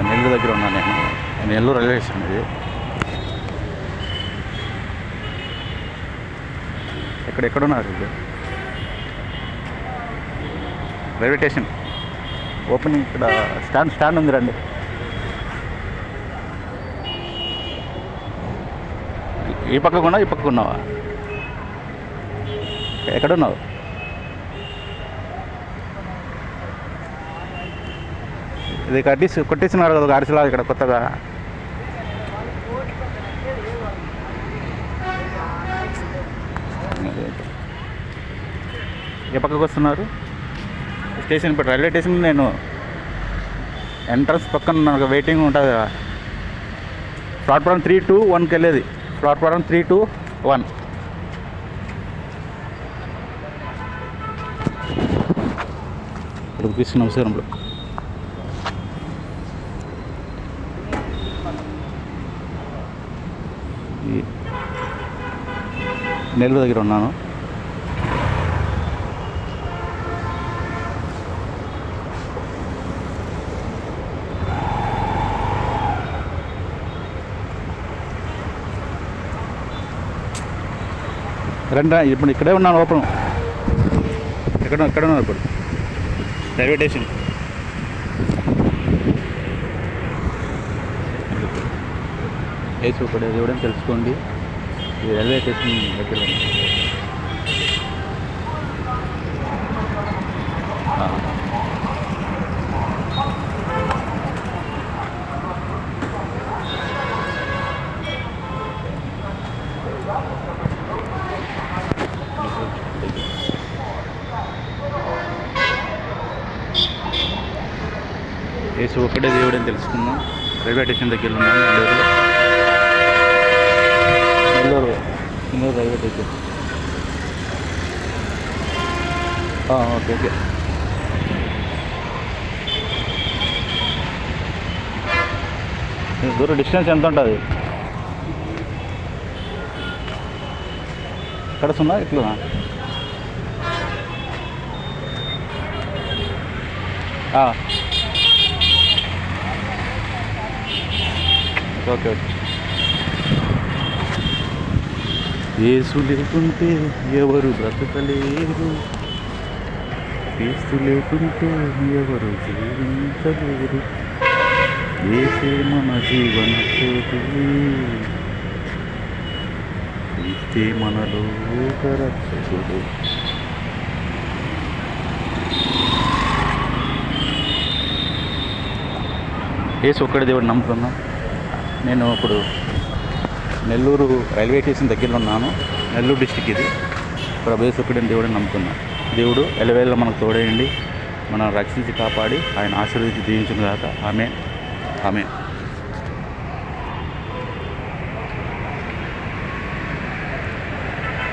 నెల్లూరు దగ్గర ఉన్నాను నేను. నెల్లూరు రైల్వే స్టేషన్ ఇది. ఎక్కడున్నారు ఇది? Railway station opening. ఇక్కడ స్టాండ్ ఉంది, రండి. ఈ పక్కకు ఉన్నావా, ఈ పక్కకు ఉన్నావా? ఎక్కడున్నావు? ఇది కొట్టేసినారు కదా అరిసెలా ఇక్కడ కొత్తగా. ఏ పక్కకు వస్తున్నారు? స్టేషన్ ఇప్పుడు రైల్వే స్టేషన్ నేను ఎంట్రన్స్ పక్కన నాకు వెయిటింగ్ ఉంటుంది కదా. ప్లాట్ఫారం 3 to 1కి వెళ్ళేది. Platform 3 to 1. ఇప్పుడు తీసుకున్న అవసరంలో నెల్లూరు దగ్గర ఉన్నాను. రండి, ఇప్పుడు ఇక్కడే ఉన్నాను. ఓపెన్ ఎక్కడ ఉన్నాను ఇప్పుడు? Railway station. వేసి ఒకటి ఇవ్వడం తెలుసుకోండి. ఇది రైల్వే స్టేషన్ దగ్గర. వేసి ఒకటే దేవుడని తెలుసుకుందాం. రైల్వే స్టేషన్ దగ్గర ఉన్నాను. Nellore railway station. ఓకే. దూరం డిస్టెన్స్ ఎంత ఉంటుంది? ఇక్కడ సున్నా ఇట్లా. ఓకే. యేసు లేకుంటే ఎవరు బ్రతకలేరు, క్రీస్తు లేకుంటే ఎవరు జీవించలేరు. యేసే మన జీవన జ్యోతి, క్రీస్తే మనలో రక్షకుడు. యేసు ఒక్కడే దేవుడు నమ్ముతున్నా. నేను ఇప్పుడు నెల్లూరు రైల్వే స్టేషన్ దగ్గరలో ఉన్నాను. నెల్లూరు డిస్టిక్ ఇది. ప్రభు యేసు ఒక్కడే దేవుడిని నమ్ముతున్నా. దేవుడు ఎలవేళ మనకు తోడేయండి, మనం రక్షించి కాపాడి ఆయన ఆశీర్వదించి దీవించును గాక. ఆమేన్.